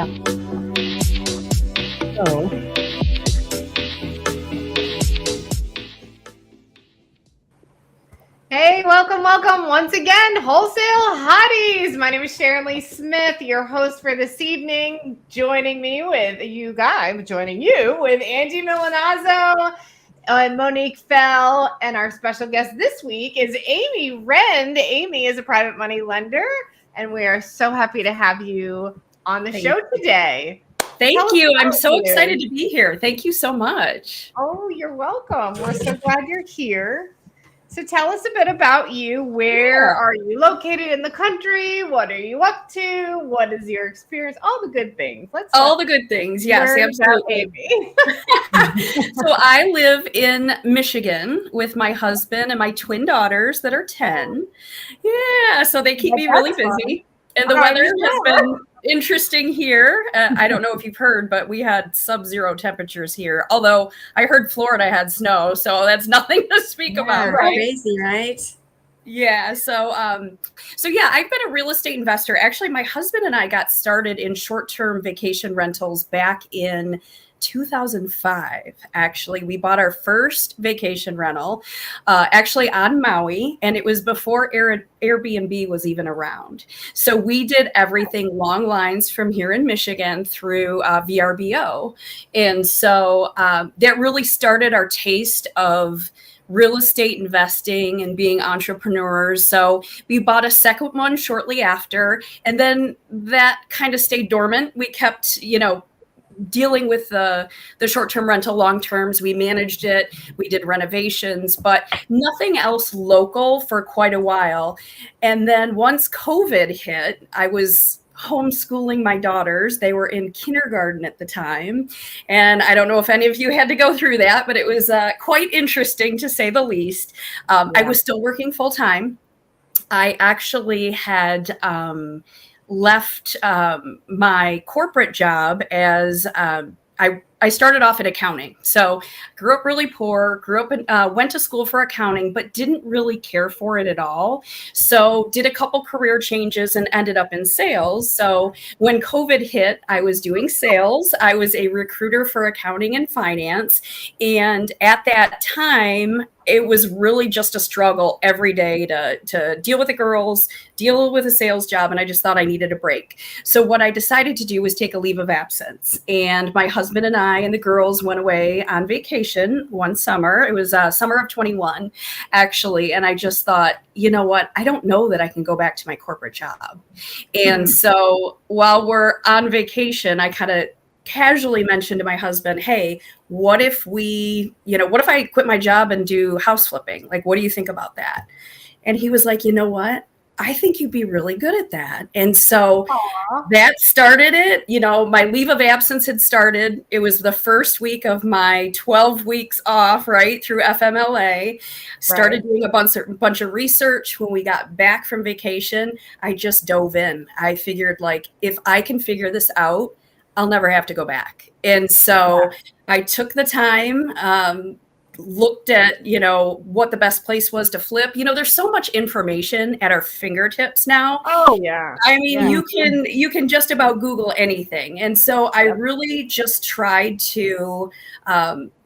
Yeah. So, hey, welcome once again, Wholesale Hotties. My name is Sharon Lee Smith, your host for this evening. Joining you with Angie Milanazzo and Monique Fell, and our special guest this week is Amy Rende. Amy is a private money lender, and we are so happy to have you on the show today. Thank you. I'm so excited to be here. Thank you so much. Oh, you're welcome. We're so glad you're here. So tell us a bit about you. Where are you located in the country? What are you up to? What is your experience? All the good things. All the good things. Yes, absolutely. So I live in Michigan with my husband and my twin daughters that are 10. Yeah, so they keep me really busy. And the weather has been interesting here. I don't know if you've heard, but we had sub-zero temperatures here. Although I heard Florida had snow, so that's nothing to speak about. Right? Crazy, right? Yeah. So yeah, I've been a real estate investor. Actually, my husband and I got started in short-term vacation rentals back in 2005. Actually, we bought our first vacation rental actually on Maui, and it was before Airbnb was even around. So we did everything long lines from here in Michigan through VRBO. And so that really started our taste of real estate investing and being entrepreneurs. So we bought a second one shortly after, and then that kind of stayed dormant. We kept, dealing with the short-term rental long terms. We managed it. We did renovations, but nothing else local for quite a while. And then once COVID hit, I was homeschooling my daughters. They were in kindergarten at the time. And I don't know if any of you had to go through that, but it was quite interesting to say the least. I was still working full time. I actually had left my corporate job as I started off in accounting. So grew up really poor, went to school for accounting, but didn't really care for it at all. So did a couple career changes and ended up in sales. So when COVID hit, I was doing sales. I was a recruiter for accounting and finance. And at that time, it was really just a struggle every day to deal with the girls, deal with a sales job. And I just thought I needed a break. So what I decided to do was take a leave of absence. And my husband and I and the girls went away on vacation one summer. It was summer of 21, actually. And I just thought, you know what? I don't know that I can go back to my corporate job. And so while we're on vacation, I kind of casually mentioned to my husband, hey, what if I quit my job and do house flipping? Like, what do you think about that? And he was like, you know what? I think you'd be really good at that. And so that started it. My leave of absence had started. It was the first week of my 12 weeks off, right, through FMLA. Started doing a bunch of research. When we got back from vacation, I just dove in. I figured, like, if I can figure this out, I'll never have to go back. And so I took the time, looked at, what the best place was to flip. There's so much information at our fingertips now. Oh yeah. I mean, you can just about Google anything. And so I really just tried to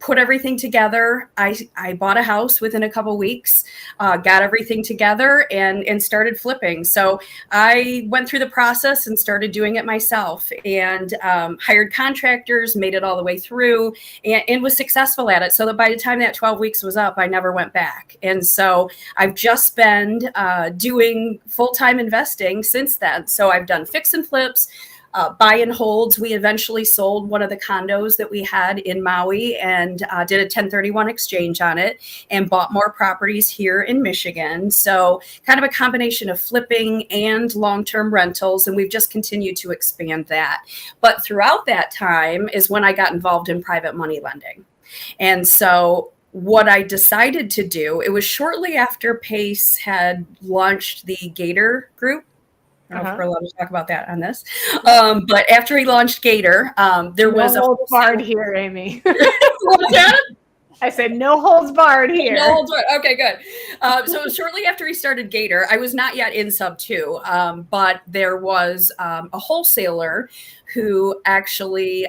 put everything together. I bought a house within a couple weeks, got everything together and started flipping. So I went through the process and started doing it myself, and hired contractors, made it all the way through, and was successful at it. So that by the time that 12 weeks was up, I never went back. And so I've just been doing full-time investing since then. So I've done fix and flips, buy and holds. We eventually sold one of the condos that we had in Maui and did a 1031 exchange on it and bought more properties here in Michigan. So kind of a combination of flipping and long-term rentals. And we've just continued to expand that. But throughout that time is when I got involved in private money lending. And so what I decided to do, it was shortly after Pace had launched the Gator Group. I don't know if we're allowed to talk about that on this. But after he launched Gator, there was a hard here, Amy. I said no holds barred here. No holds barred. Okay, good. So shortly after he started Gator, I was not yet in sub 2, but there was a wholesaler who actually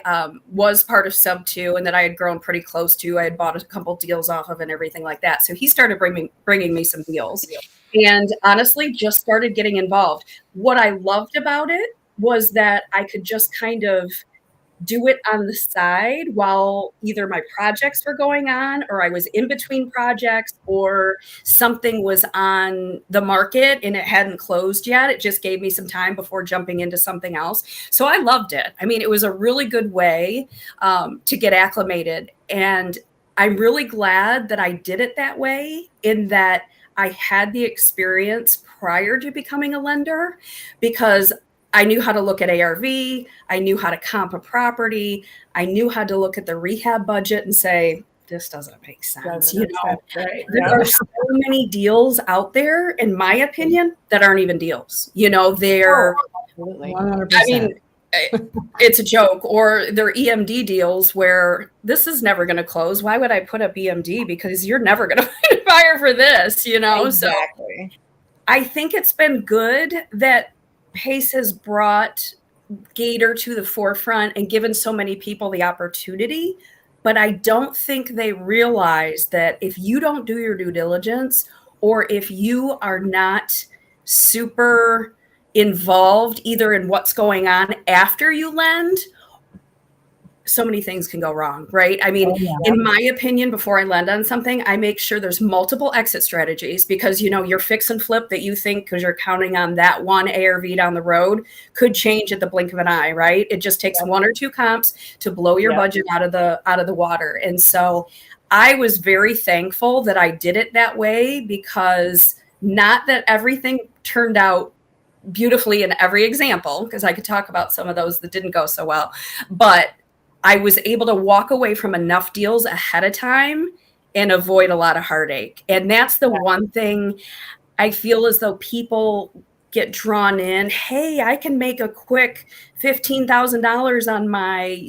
was part of sub 2 and that I had grown pretty close to. I had bought a couple deals off of and everything like that. So he started bringing me some deals, and honestly just started getting involved. What I loved about it was that I could just kind of do it on the side while either my projects were going on or I was in between projects or something was on the market and it hadn't closed yet. It just gave me some time before jumping into something else. So I loved it. I mean, it was a really good way to get acclimated. And I'm really glad that I did it that way, in that I had the experience prior to becoming a lender, because I knew how to look at ARV. I knew how to comp a property. I knew how to look at the rehab budget and say, this doesn't make sense. There are so many deals out there, in my opinion, that aren't even deals. They're, 100%. I mean, it's a joke, or they're EMD deals where this is never going to close. Why would I put up EMD? Because you're never going to find a buyer for this, Exactly. So I think it's been good that PACE has brought Gator to the forefront and given so many people the opportunity. But I don't think they realize that if you don't do your due diligence, or if you are not super involved either in what's going on after you lend, so many things can go wrong, right? I mean, in my opinion, before I lend on something, I make sure there's multiple exit strategies, because, your fix and flip that you think, because you're counting on that one ARV down the road, could change at the blink of an eye, right? It just takes 1 or 2 comps to blow your budget out of the water. And so I was very thankful that I did it that way, because not that everything turned out beautifully in every example, because I could talk about some of those that didn't go so well, but I was able to walk away from enough deals ahead of time and avoid a lot of heartache. And that's the one thing I feel as though people get drawn in. Hey, I can make a quick $15,000 on my,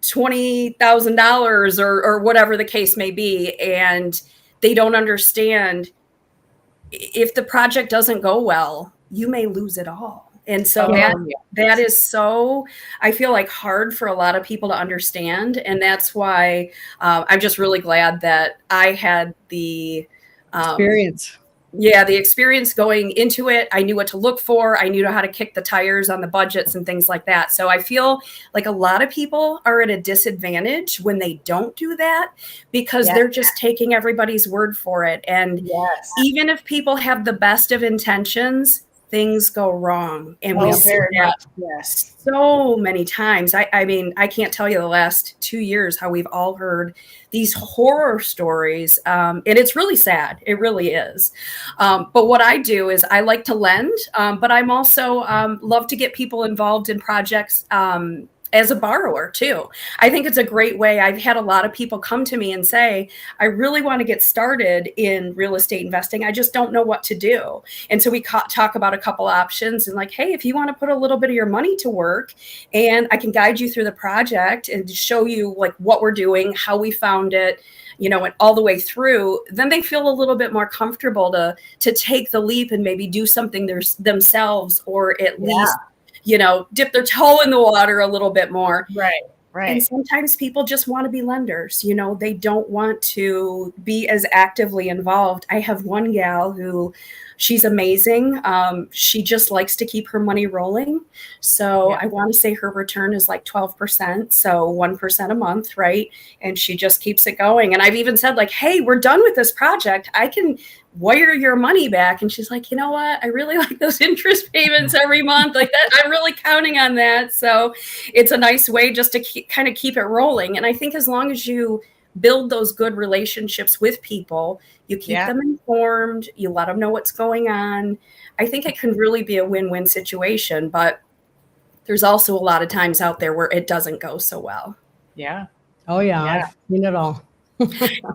$20,000 or whatever the case may be. And they don't understand, if the project doesn't go well, you may lose it all. And so that is so, I feel like, hard for a lot of people to understand. And that's why I'm just really glad that I had the experience. The experience going into it. I knew what to look for. I knew how to kick the tires on the budgets and things like that. So I feel like a lot of people are at a disadvantage when they don't do that, because they're just taking everybody's word for it. And even if people have the best of intentions, things go wrong. And we see that so many times. I mean, I can't tell you the last 2 years how we've all heard these horror stories. And it's really sad. It really is. But what I do is I like to lend, but I'm also love to get people involved in projects as a borrower too. I think it's a great way. I've had a lot of people come to me and say, I really want to get started in real estate investing. I just don't know what to do. And so we talk about a couple options, and like, hey, if you want to put a little bit of your money to work, and I can guide you through the project and show you like what we're doing, how we found it, and all the way through, then they feel a little bit more comfortable to take the leap and maybe do something themselves, or at least dip their toe in the water a little bit more. Right. And sometimes people just want to be lenders. They don't want to be as actively involved. I have one gal who, she's amazing. She just likes to keep her money rolling. So I want to say her return is like 12%. So 1% a month, right? And she just keeps it going. And I've even said like, hey, we're done with this project. I can wire your money back. And she's like, you know what? I really like those interest payments every month like that. I'm really counting on that. So it's a nice way just to kind of keep it rolling. And I think as long as you build those good relationships with people, you keep them informed, you let them know what's going on, I think it can really be a win-win situation. But there's also a lot of times out there where it doesn't go so well. Oh yeah. I've seen it all.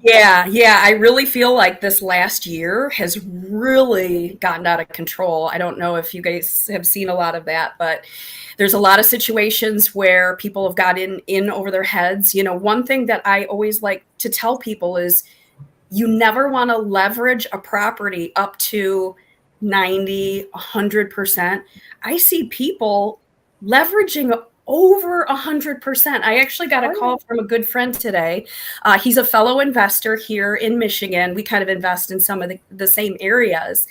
Yeah. I really feel like this last year has really gotten out of control. I don't know if you guys have seen a lot of that, but there's a lot of situations where people have got in over their heads. One thing that I always like to tell people is you never want to leverage a property up to 90, 100%. I see people leveraging over 100%. I actually got a call from a good friend today. He's a fellow investor here in Michigan. We kind of invest in some of the same areas.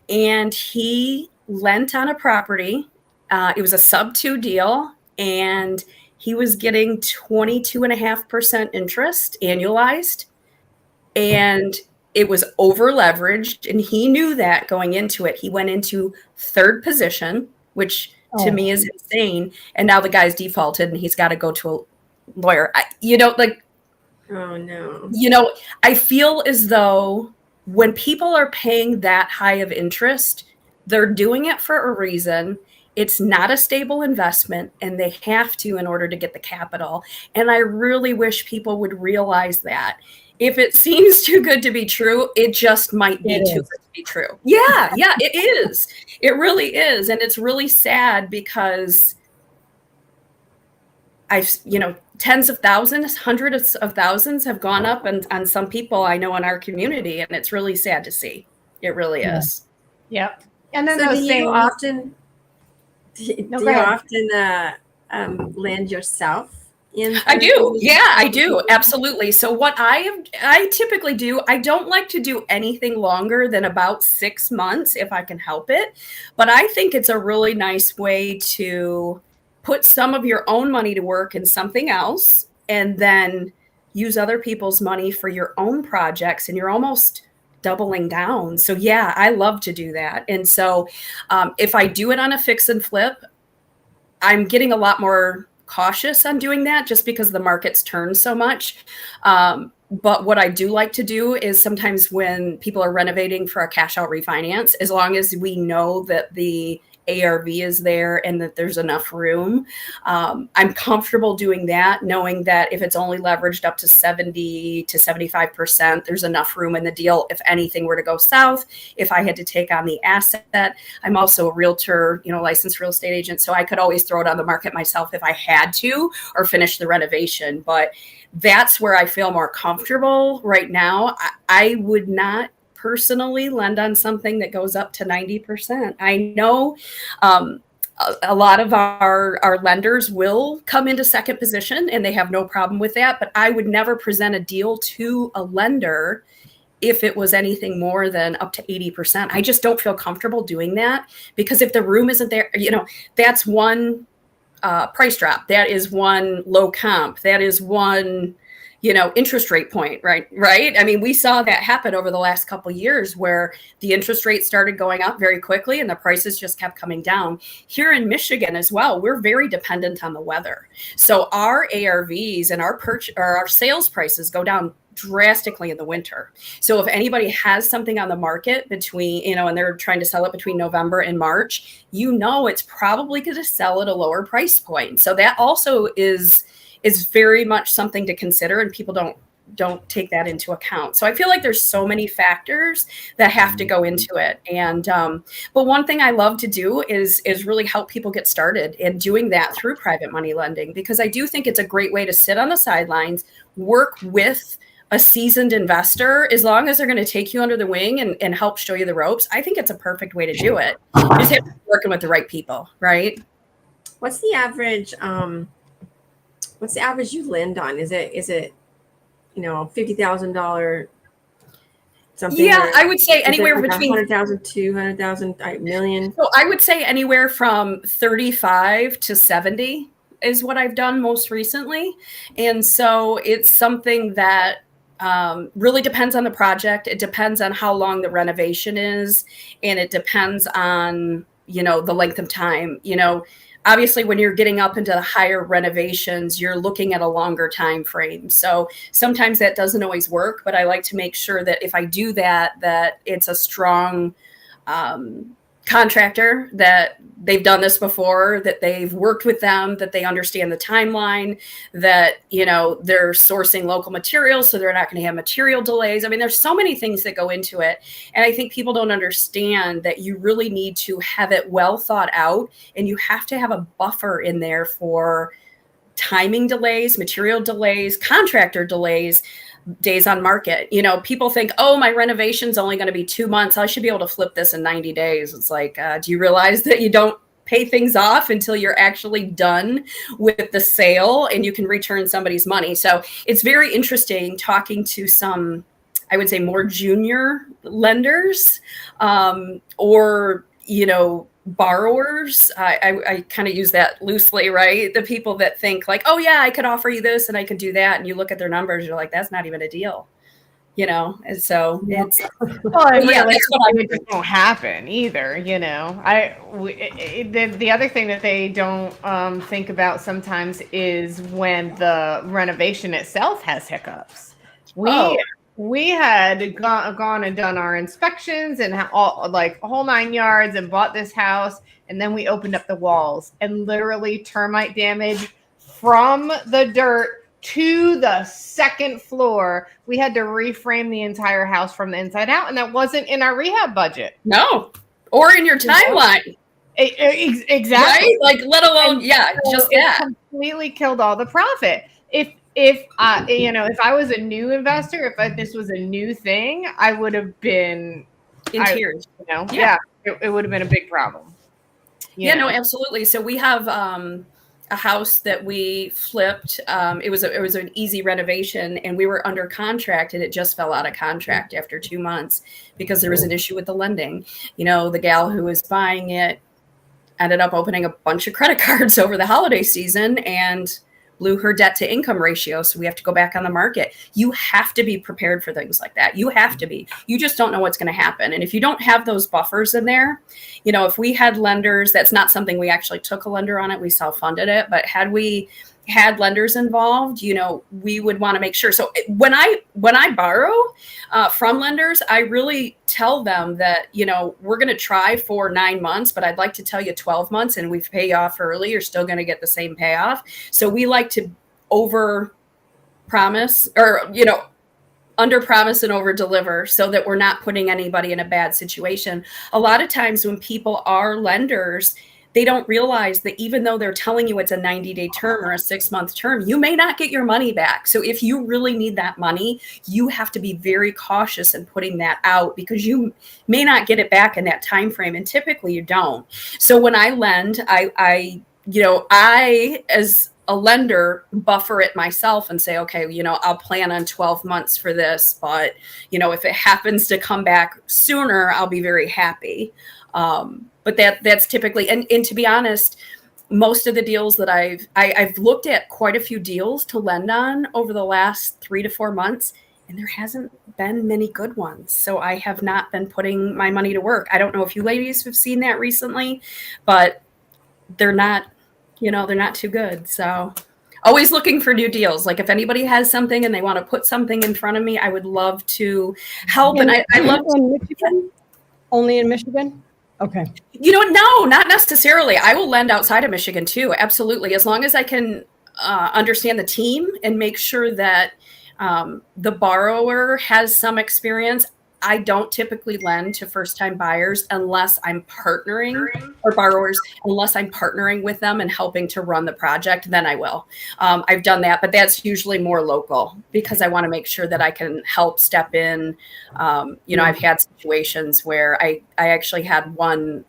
And he lent on a property. It was a sub-2 deal, and he was getting 22.5% interest annualized. And it was over leveraged, and he knew that going into it. He went into third position, which to me is insane. And now the guy's defaulted, and he's got to go to a lawyer. Oh no. I feel as though when people are paying that high of interest, they're doing it for a reason. It's not a stable investment, and they have to in order to get the capital. And I really wish people would realize that. If it seems too good to be true, it just might be too good to be true. Yeah, it is. It really is. And it's really sad because tens of thousands, hundreds of thousands have gone up on some people I know in our community. And it's really sad to see. It really is. Yep. And then so those do things. you often land yourself? I do. Yeah, I do. Absolutely. So what I typically do, I don't like to do anything longer than about 6 months if I can help it. But I think it's a really nice way to put some of your own money to work in something else and then use other people's money for your own projects. And you're almost doubling down. So yeah, I love to do that. And so if I do it on a fix and flip, I'm getting a lot more cautious on doing that just because the market's turned so much. But what I do like to do is sometimes when people are renovating for a cash out refinance, as long as we know that the ARV is there and that there's enough room, I'm comfortable doing that, knowing that if it's only leveraged up to 70 to 75%, there's enough room in the deal if anything were to go south, if I had to take on the asset. I'm also a realtor, licensed real estate agent, so I could always throw it on the market myself if I had to or finish the renovation. But that's where I feel more comfortable right now. I would not personally lend on something that goes up to 90%. I know a lot of our lenders will come into second position and they have no problem with that, but I would never present a deal to a lender if it was anything more than up to 80%. I just don't feel comfortable doing that because if the room isn't there, that's one price drop. That is one low comp. That is one interest rate point, right? I mean, we saw that happen over the last couple of years where the interest rate started going up very quickly and the prices just kept coming down. Here in Michigan as well, we're very dependent on the weather. So our ARVs and our sales prices go down drastically in the winter. So if anybody has something on the market between, and they're trying to sell it between November and March, it's probably going to sell at a lower price point. So that also is very much something to consider, and people don't take that into account. So I feel like there's so many factors that have to go into it. And but one thing I love to do is really help people get started in doing that through private money lending, because I do think it's a great way to sit on the sidelines, work with a seasoned investor, as long as they're going to take you under the wing and help show you the ropes. I think it's a perfect way to do it. You just have to be working with the right people, right? What's the average? What's the average you lend on? Is it $50,000 something? Yeah, I would say anywhere like between 100,000, 200,000, $1 million. So I would say anywhere from 35 to 70 is what I've done most recently. And so it's something that really depends on the project. It depends on how long the renovation is, and it depends on the length of time. Obviously, when you're getting up into the higher renovations, you're looking at a longer time frame. So sometimes that doesn't always work, but I like to make sure that if I do that it's a strong contractor, that they've done this before, that they've worked with them, that they understand the timeline, that, you know, they're sourcing local materials, so they're not going to have material delays. I mean, there's so many things that go into it. And I think people don't understand that you really need to have it well thought out, and you have to have a buffer in there for timing delays, material delays, contractor delays, days on market. You know, people think, oh, my renovation's only going to be 2 months. I should be able to flip this in 90 days. It's like, do you realize that you don't pay things off until you're actually done with the sale and you can return somebody's money? So it's very interesting talking to some, I would say, more junior lenders, or, you know, borrowers. I kind of use that loosely, right? The people that think like, oh yeah, I could offer you this and I could do that. And you look at their numbers, you're like, that's not even a deal, you know? And so it's, well, yeah, that's what it just won't happen either. You know, the other thing that they don't think about sometimes is when the renovation itself has hiccups. We had gone and done our inspections and all, like, a whole 9 yards, and bought this house. And then we opened up the walls, and literally termite damage from the dirt to the second floor. We had to reframe the entire house from the inside out. And that wasn't in our rehab budget. No, or in your timeline. Exactly. Right? Like, let alone, so just it that. completely killed all the profit. If I was a new investor, this was a new thing, I would have been In tears. You know, it would have been a big problem. No, absolutely. So we have a house that we flipped. It was an easy renovation, and we were under contract, and it just fell out of contract after 2 months because there was an issue with the lending. You know, the gal who was buying it ended up opening a bunch of credit cards over the holiday season and blew her debt to income ratio. So we have to go back on the market. You have to be prepared for things like that. You have to be. You just don't know what's going to happen. And if you don't have those buffers in there, you know, if we had lenders, that's not something we actually took a lender on it. We self-funded it. But had we had lenders involved, you know, we would want to make sure. So when I borrow from lenders, I really tell them that, you know, we're going to try for 9 months, but I'd like to tell you 12 months, and we pay off early, you're still going to get the same payoff. So we like to over promise, or, you know, under promise and over deliver, so that we're not putting anybody in a bad situation. A lot of times when people are lenders, they don't realize that even though they're telling you it's a 90-day term or a 6-month term, you may not get your money back. So if you really need that money, you have to be very cautious in putting that out, because you may not get it back in that time frame, and typically you don't. So when I lend, I as a lender buffer it myself and say, okay, you know, I'll plan on 12 months for this, but, you know, if it happens to come back sooner, I'll be very happy. But that's typically, and to be honest, most of the deals that I've looked at quite a few deals to lend on over the last 3 to 4 months, and there hasn't been many good ones. So I have not been putting my money to work. I don't know if you ladies have seen that recently, but they're not, you know, they're not too good. So always looking for new deals. Like if anybody has something and they want to put something in front of me, I would love to help. And I love in Michigan? Only in Michigan? Okay. You know, no, not necessarily. I will lend outside of Michigan too. Absolutely. As long as I can understand the team and make sure that the borrower has some experience. I don't typically lend to first-time buyers unless I'm partnering, or borrowers, unless I'm partnering with them and helping to run the project, then I will. I've done that, but that's usually more local because I want to make sure that I can help step in. You know, I've had situations where I actually had one,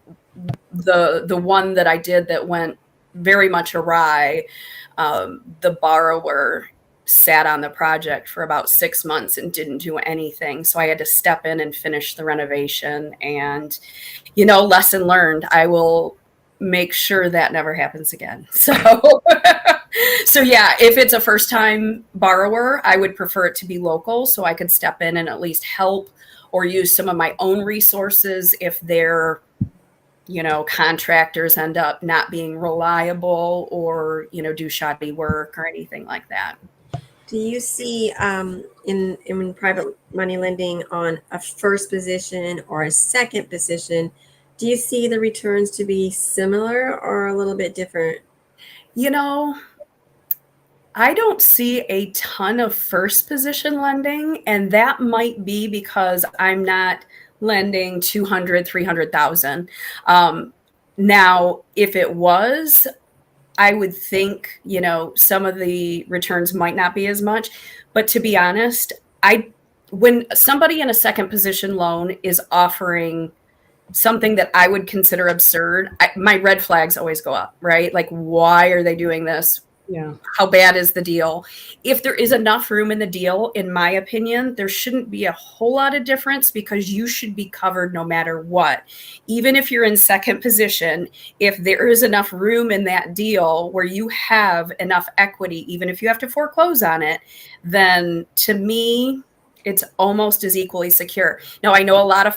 the one that I did that went very much awry. The borrower sat on the project for about 6 months and didn't do anything. So I had to step in and finish the renovation, and, you know, lesson learned. I will make sure that never happens again. So, so yeah, if it's a first time borrower, I would prefer it to be local so I could step in and at least help or use some of my own resources if their, you know, contractors end up not being reliable or, you know, do shoddy work or anything like that. Do you see in private money lending on a first position or a second position, Do you see the returns to be similar or a little bit different? You know, I don't see a ton of first position lending, and that might be because I'm not lending 200, 300,000. Now, if it was, I would think, some of the returns might not be as much, but to be honest, when somebody in a second position loan is offering something that I would consider absurd, my red flags always go up, right? Like, why are they doing this? Yeah. How bad is the deal? If there is enough room in the deal, in my opinion, there shouldn't be a whole lot of difference because you should be covered no matter what. Even if you're in second position, if there is enough room in that deal where you have enough equity, even if you have to foreclose on it, then to me, it's almost as equally secure. Now, I know a lot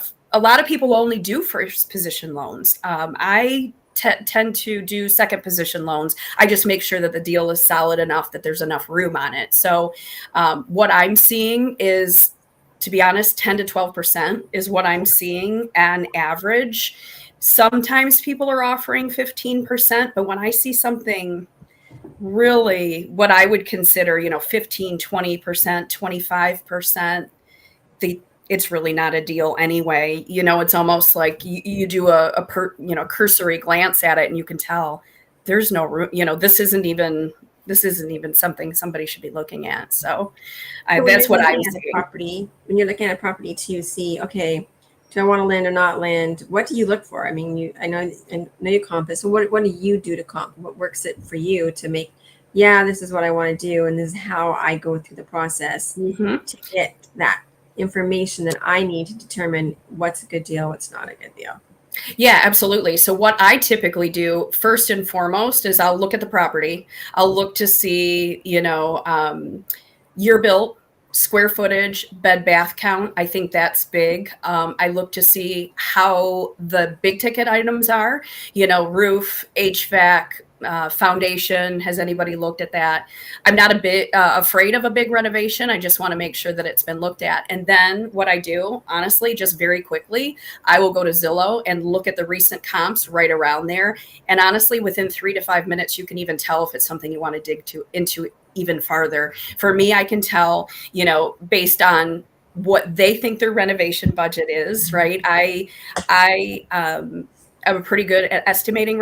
of people only do first position loans. I tend to do second position loans. I just make sure that the deal is solid enough that there's enough room on it. So what I'm seeing is, to be honest, 10 to 12% is what I'm seeing on average. Sometimes people are offering 15%, but when I see something really what I would consider, 15, 20%, 25%, it's really not a deal anyway. It's almost like you do a cursory glance at it and you can tell there's no room. This isn't even something somebody should be looking at. So that's what I'm seeing. When you're looking at a property to see, okay, do I want to land or not land? What do you look for? I mean, I know you comp this. So what do you do to comp? What works it for you to make, this is what I want to do. And this is how I go through the process to get that information that I need to determine what's a good deal, what's not a good deal. Yeah, absolutely. So what I typically do first and foremost is I'll look at the property. I'll look to see, year built, square footage, bed bath count. I think that's big. I look to see how the big ticket items are, roof, HVAC, foundation. Has anybody looked at that? I'm not a bit afraid of a big renovation. I just want to make sure that it's been looked at. And then what I do, honestly, just very quickly, I will go to Zillow and look at the recent comps right around there. And honestly, within 3 to 5 minutes, you can even tell if it's something you want to dig into even farther. For me, I can tell, based on what they think their renovation budget is, right? I'm pretty good at estimating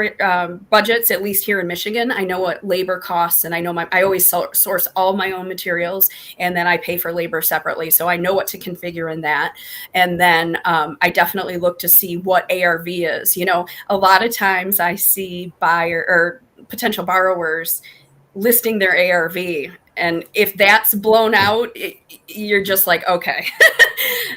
budgets, at least here in Michigan. I know what labor costs, and I always source all my own materials, and then I pay for labor separately. So I know what to configure in that. And then I definitely look to see what ARV is. A lot of times I see buyer or potential borrowers listing their ARV. And if that's blown out, you're just like, okay,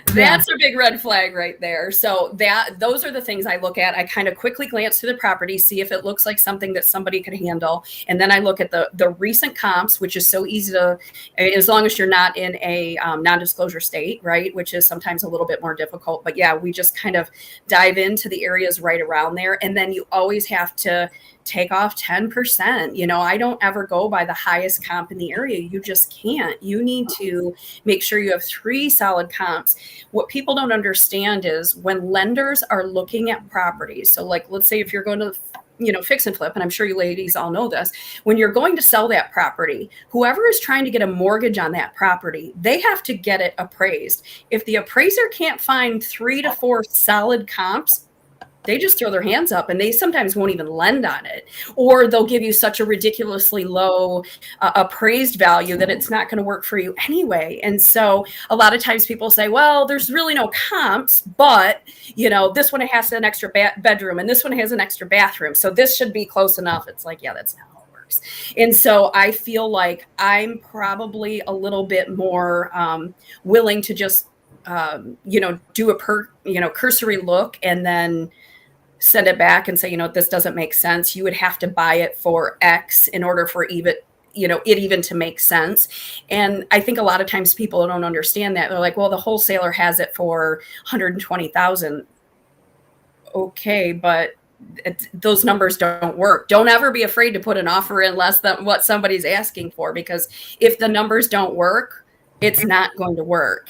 that's a big red flag right there. So those are the things I look at. I kind of quickly glance through the property, see if it looks like something that somebody could handle. And then I look at the recent comps, which is so easy to, as long as you're not in a non-disclosure state, right? Which is sometimes a little bit more difficult. But yeah, we just kind of dive into the areas right around there. And then you always have to take off 10%. I don't ever go by the highest comp in the area. You just can't. You need to make sure you have 3 solid comps. What people don't understand is when lenders are looking at properties. So like, let's say if you're going to, fix and flip, and I'm sure you ladies all know this, when you're going to sell that property, whoever is trying to get a mortgage on that property, they have to get it appraised. If the appraiser can't find 3 to 4 solid comps, they just throw their hands up and they sometimes won't even lend on it, or they'll give you such a ridiculously low appraised value that it's not going to work for you anyway. And so a lot of times people say, well, there's really no comps, but this one has an extra bedroom and this one has an extra bathroom, so this should be close enough. It's like, yeah, that's not how it works. And so I feel like I'm probably a little bit more willing to just do a cursory look and then send it back and say, this doesn't make sense. You would have to buy it for X in order for it even to make sense. And I think a lot of times people don't understand that. They're like, well, the wholesaler has it for 120,000. Okay, but those numbers don't work. Don't ever be afraid to put an offer in less than what somebody's asking for, because if the numbers don't work, it's not going to work,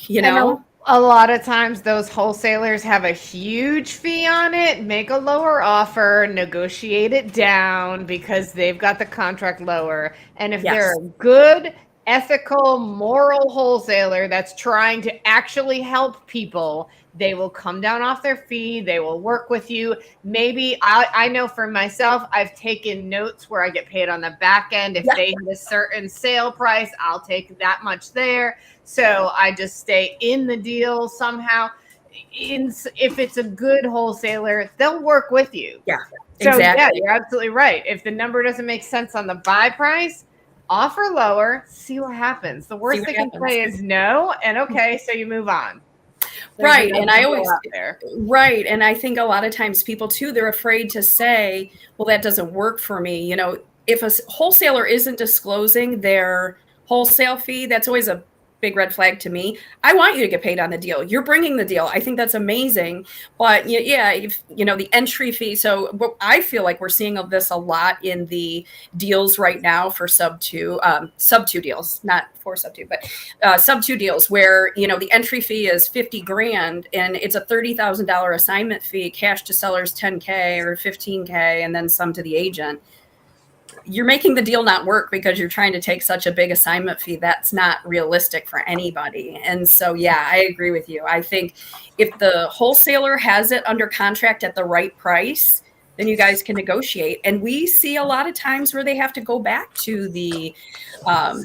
A lot of times those wholesalers have a huge fee on it, make a lower offer, negotiate it down because they've got the contract lower. And if they're a good, ethical, moral wholesaler that's trying to actually help people, they will come down off their fee. They will work with you. Maybe I know for myself, I've taken notes where I get paid on the back end. If they hit a certain sale price, I'll take that much there. So I just stay in the deal somehow. If it's a good wholesaler, they'll work with you. Yeah, so exactly. Yeah, you're absolutely right. If the number doesn't make sense on the buy price, offer lower, see what happens. The worst they can say is no, and okay, so you move on. Right. And I always, right. And I think a lot of times people too, they're afraid to say, well, that doesn't work for me. You know, if a wholesaler isn't disclosing their wholesale fee, that's always a big red flag to me. I want you to get paid on the deal. You're bringing the deal. I think that's amazing. But yeah, if you know the entry fee. So I feel like we're seeing of this a lot in the deals right now for sub two deals, not for sub two, but sub two deals where, you know, the entry fee is 50 grand and it's a $30,000 assignment fee, cash to sellers 10K or 15K, and then some to the agent. You're making the deal not work because you're trying to take such a big assignment fee. That's not realistic for anybody. And so, yeah, I agree with you. I think if the wholesaler has it under contract at the right price, then you guys can negotiate. And we see a lot of times where they have to go back to the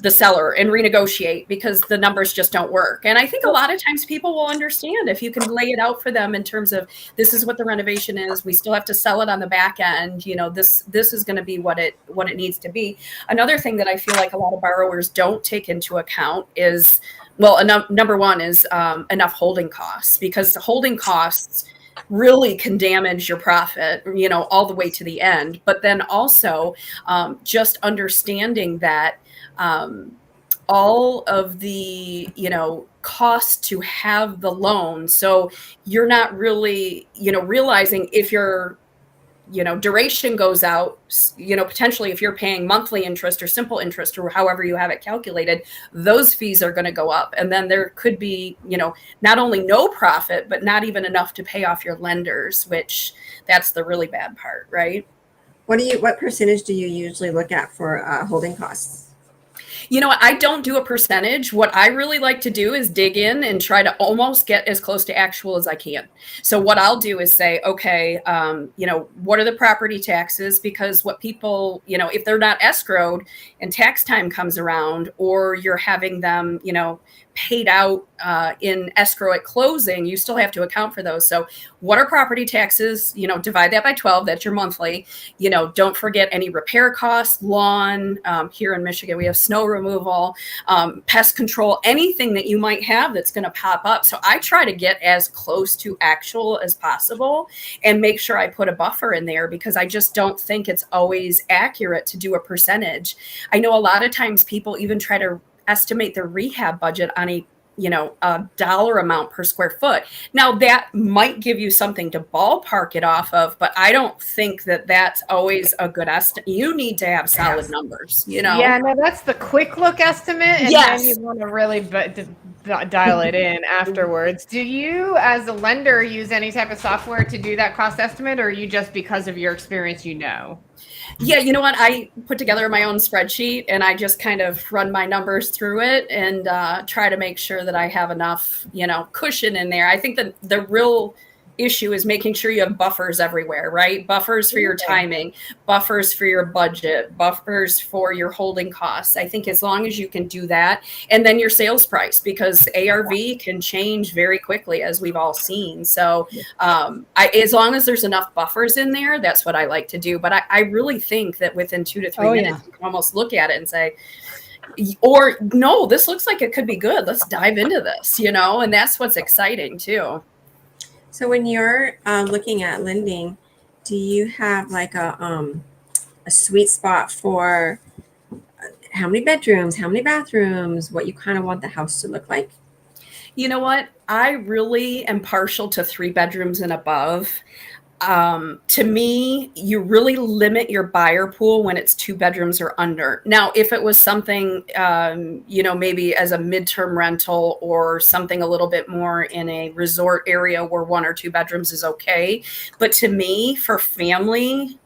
seller and renegotiate because the numbers just don't work. And I think a lot of times people will understand if you can lay it out for them in terms of this is what the renovation is. We still have to sell it on the back end. You know, this is going to be what it needs to be. Another thing that I feel like a lot of borrowers don't take into account is, well, number one is enough holding costs, because the holding costs really can damage your profit, you know, all the way to the end. But then also just understanding that all of the, you know, costs to have the loan. So you're not really, you know, realizing if your, you know, duration goes out, you know, potentially if you're paying monthly interest or simple interest or however you have it calculated, those fees are going to go up. And then there could be, you know, not only no profit, but not even enough to pay off your lenders, which that's the really bad part, right? What percentage do you usually look at for holding costs? You know, I don't do a percentage. What I really like to do is dig in and try to almost get as close to actual as I can. So what I'll do is say, okay, you know, what are the property taxes? Because what people, you know, if they're not escrowed and tax time comes around, or you're having them, you know, paid out in escrow at closing, you still have to account for those. So what are property taxes? You know, divide that by 12. That's your monthly. You know, don't forget any repair costs, lawn. Here in Michigan, we have snow removal, pest control, anything that you might have that's going to pop up. So I try to get as close to actual as possible and make sure I put a buffer in there, because I just don't think it's always accurate to do a percentage. I know a lot of times people even try to estimate their rehab budget on a, you know, a dollar amount per square foot. Now that might give you something to ballpark it off of, but I don't think that that's always a good estimate. You need to have solid numbers, you know? Yeah, no, that's the quick look estimate. And then you want to really dial it in afterwards. Do you, as a lender, use any type of software to do that cost estimate, or are you just, because of your experience, you know? Yeah, you know what? I put together my own spreadsheet and I just kind of run my numbers through it and try to make sure that I have enough, you know, cushion in there. I think that the real issue is making sure you have buffers everywhere, right? Buffers for your timing, buffers for your budget, buffers for your holding costs. I think as long as you can do that, and then your sales price, because ARV can change very quickly, as we've all seen. So as long as there's enough buffers in there, that's what I like to do. But I really think that within 2 to 3 minutes, you can almost look at it and say, or no, this looks like it could be good. Let's dive into this, you know, and that's what's exciting too. So when you're looking at lending, do you have like a sweet spot for how many bedrooms, how many bathrooms, what you kind of want the house to look like? You know what? I really am partial to 3 bedrooms and above. To me, you really limit your buyer pool when it's 2 bedrooms or under. Now, if it was something, maybe as a midterm rental or something a little bit more in a resort area where 1 or 2 bedrooms is okay. But to me, for family,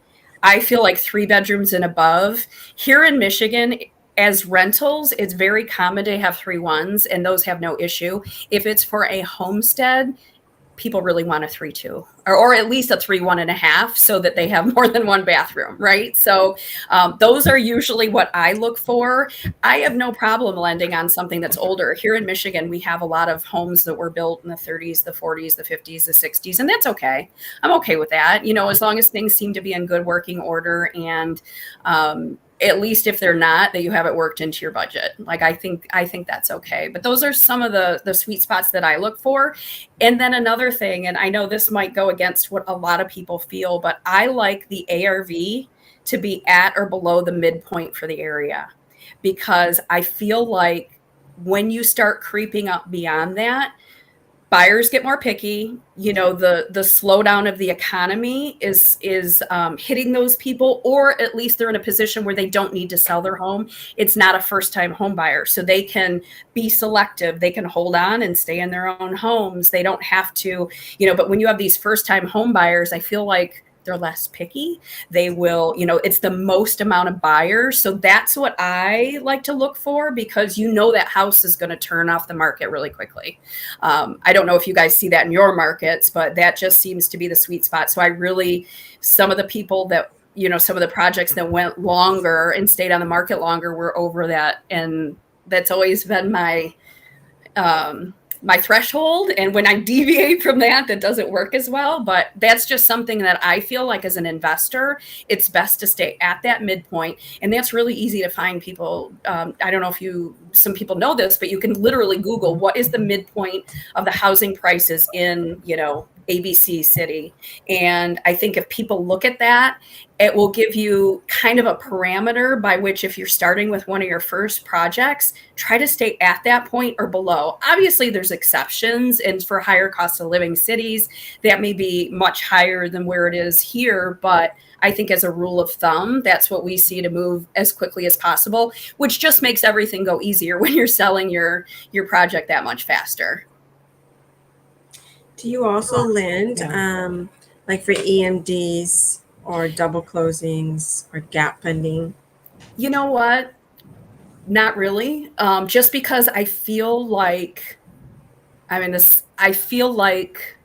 I feel like 3 bedrooms and above. Here in Michigan, as rentals, it's very common to have 3-1s, and those have no issue. If it's for a homestead, people really want a 3-2 or at least a 3-1.5 so that they have more than 1 bathroom, right? So those are usually what I look for. I have no problem lending on something that's older. Here in Michigan, we have a lot of homes that were built in the 30s, the 40s, the 50s, the 60s, and that's okay. I'm okay with that, as long as things seem to be in good working order, and at least if they're not, that you have it worked into your budget. Like, I think that's okay. But those are some of the sweet spots that I look for. And then another thing, and I know this might go against what a lot of people feel, but I like the ARV to be at or below the midpoint for the area, because I feel like when you start creeping up beyond that, buyers get more picky. The slowdown of the economy is hitting those people, or at least they're in a position where they don't need to sell their home. It's not a first-time home buyer, so they can be selective. They can hold on and stay in their own homes. They don't have to, but when you have these first-time home buyers, I feel like they're less picky. They will, it's the most amount of buyers. So that's what I like to look for, because that house is going to turn off the market really quickly. I don't know if you guys see that in your markets, but that just seems to be the sweet spot. So some of the people that, some of the projects that went longer and stayed on the market longer were over that. And that's always been my threshold. And when I deviate from that, that doesn't work as well. But that's just something that I feel like as an investor, it's best to stay at that midpoint. And that's really easy to find. People. I don't know if some people know this, but you can literally Google what is the midpoint of the housing prices in, ABC city. And I think if people look at that, it will give you kind of a parameter by which, if you're starting with one of your first projects, try to stay at that point or below. Obviously, there's exceptions, and for higher cost of living cities, that may be much higher than where it is here. But I think as a rule of thumb, that's what we see to move as quickly as possible, which just makes everything go easier when you're selling your project that much faster. Do you also lend like for EMDs or double closings or gap funding? You know what? Not really. Just because I feel like, I feel like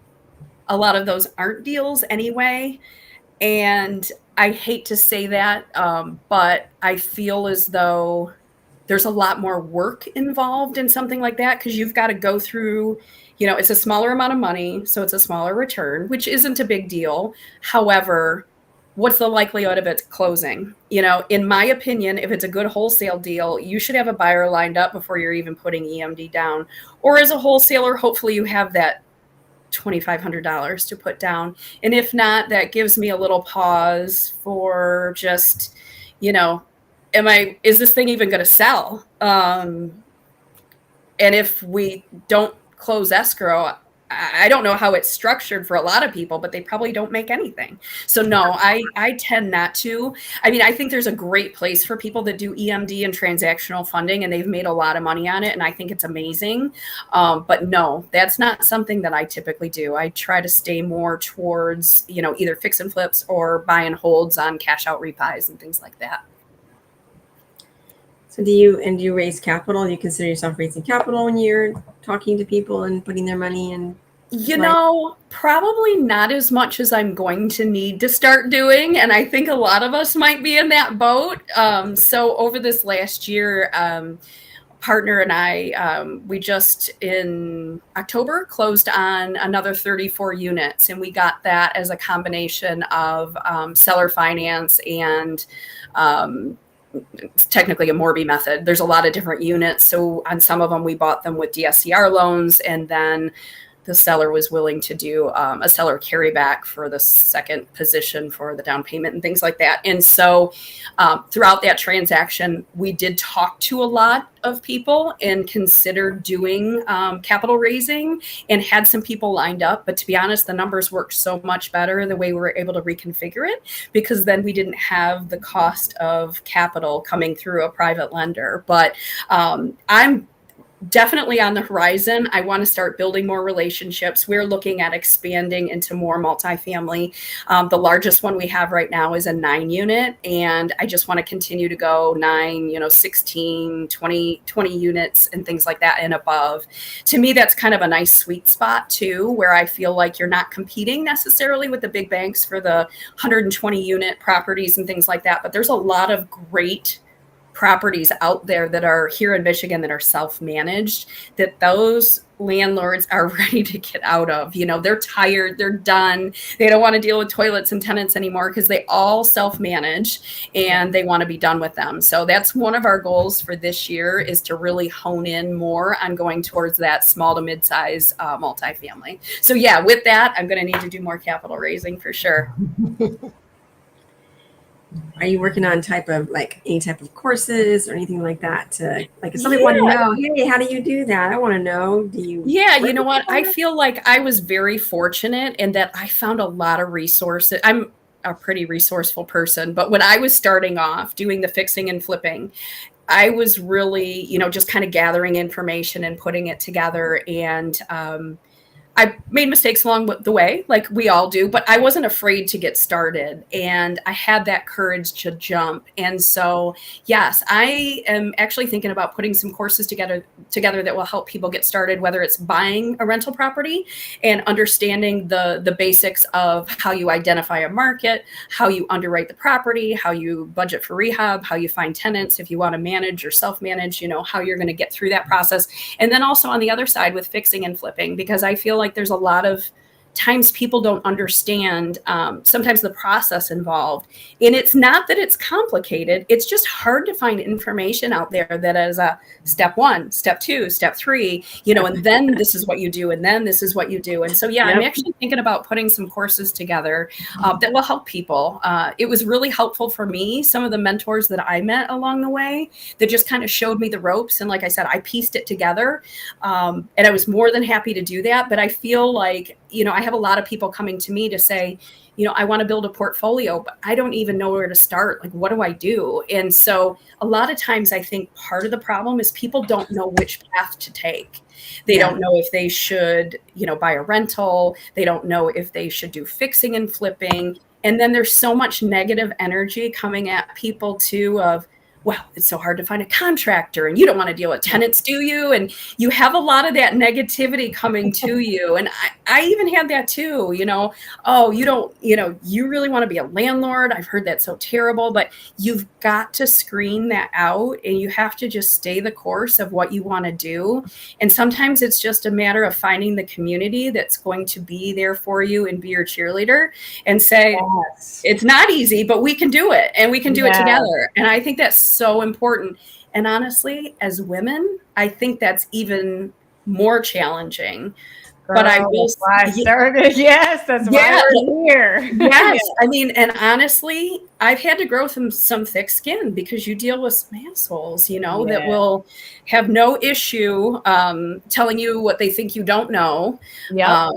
a lot of those aren't deals anyway. And I hate to say that, but I feel as though there's a lot more work involved in something like that, because you've got to go through, it's a smaller amount of money, so it's a smaller return, which isn't a big deal. However, what's the likelihood of it closing? In my opinion, if it's a good wholesale deal, you should have a buyer lined up before you're even putting EMD down. Or as a wholesaler, hopefully you have that $2,500 to put down. And if not, that gives me a little pause for just, is this thing even going to sell? And if we don't close escrow, I don't know how it's structured for a lot of people, but they probably don't make anything. So no, I tend not to. I think there's a great place for people that do EMD and transactional funding, and they've made a lot of money on it, and I think it's amazing. But no, that's not something that I typically do. I try to stay more towards, either fix and flips or buy and holds on cash out refis and things like that. So do you raise capital? Do you consider yourself raising capital when you're talking to people and putting their money in? Probably not as much as I'm going to need to start doing. And I think a lot of us might be in that boat. So over this last year, partner and I, we just in October closed on another 34 units. And we got that as a combination of seller finance and it's technically a Morby method. There's a lot of different units. So on some of them, we bought them with DSCR loans, and then the seller was willing to do a seller carryback for the second position for the down payment and things like that. And so throughout that transaction, we did talk to a lot of people and considered doing capital raising and had some people lined up. But to be honest, the numbers worked so much better the way we were able to reconfigure it, because then we didn't have the cost of capital coming through a private lender. But I'm definitely on the horizon. I want to start building more relationships. We're looking at expanding into more multifamily. The largest one we have right now is a 9 unit. And I just want to continue to go 9, 16, 20 units and things like that and above. To me, that's kind of a nice sweet spot too, where I feel like you're not competing necessarily with the big banks for the 120 unit properties and things like that. But there's a lot of great properties out there that are here in Michigan that are self-managed, that those landlords are ready to get out of. They're tired, they're done. They don't want to deal with toilets and tenants anymore because they all self-manage and they want to be done with them. So that's one of our goals for this year, is to really hone in more on going towards that small to mid-size multifamily. So yeah, with that, I'm going to need to do more capital raising for sure. Are you working on any type of courses or anything like that to, like, if somebody wanted to know, hey, how do you do that? I want to know. Do you? Yeah, you know what? I feel like I was very fortunate in that I found a lot of resources. I'm a pretty resourceful person, but when I was starting off doing the fixing and flipping, I was really, just kind of gathering information and putting it together. And I made mistakes along the way, like we all do, but I wasn't afraid to get started, and I had that courage to jump. And so, yes, I am actually thinking about putting some courses together that will help people get started, whether it's buying a rental property and understanding the basics of how you identify a market, how you underwrite the property, how you budget for rehab, how you find tenants if you want to manage or self-manage, how you're going to get through that process. And then also on the other side with fixing and flipping, because I feel like there's a lot of times people don't understand sometimes the process involved. And it's not that it's complicated. It's just hard to find information out there that is a step 1, step 2, step 3, and then this is what you do. And then this is what you do. And so, yeah, I'm actually thinking about putting some courses together that will help people. It was really helpful for me. Some of the mentors that I met along the way that just kind of showed me the ropes. And like I said, I pieced it together and I was more than happy to do that. But I feel like, I have a lot of people coming to me to say, I want to build a portfolio, but I don't even know where to start. Like, what do I do? And so a lot of times I think part of the problem is people don't know which path to take. They don't know if they should, buy a rental. They don't know if they should do fixing and flipping. And then there's so much negative energy coming at people too of, well, it's so hard to find a contractor and you don't want to deal with tenants, do you? And you have a lot of that negativity coming to you. And I even had that too, oh, you don't, you really want to be a landlord. I've heard that's so terrible, but you've got to screen that out and you have to just stay the course of what you want to do. And sometimes it's just a matter of finding the community that's going to be there for you and be your cheerleader and say, it's not easy, but we can do it and we can do it together. And I think that's so important. And honestly, as women, I think that's even more challenging. But I will started. Yes, that's why we're here. Yes. I mean, and honestly, I've had to grow some thick skin because you deal with some assholes, that will have no issue telling you what they think you don't know. Yeah.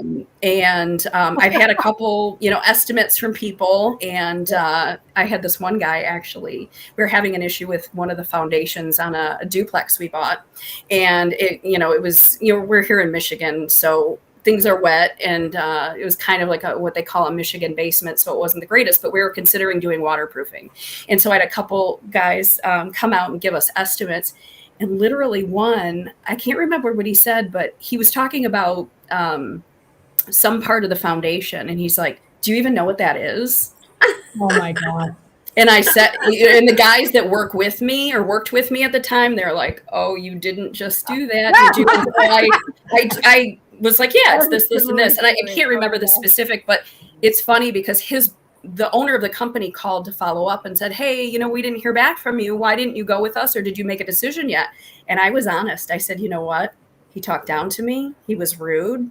I've had a couple, estimates from people. And I had this one guy, actually, we were having an issue with one of the foundations on a duplex we bought. And it was, we're here in Michigan, so things are wet, and it was kind of like what they call a Michigan basement, so it wasn't the greatest, but we were considering doing waterproofing. And so I had a couple guys come out and give us estimates, and literally one, I can't remember what he said, but he was talking about some part of the foundation, and he's like, do you even know what that is? Oh my God. And I said, and the guys that worked with me at the time, they're like, oh, you didn't just do that, did you? I was like, yeah, it's this, and this. And I can't remember the specific, but it's funny because the owner of the company called to follow up and said, hey, we didn't hear back from you. Why didn't you go with us? Or did you make a decision yet? And I was honest. I said, you know what? He talked down to me. He was rude.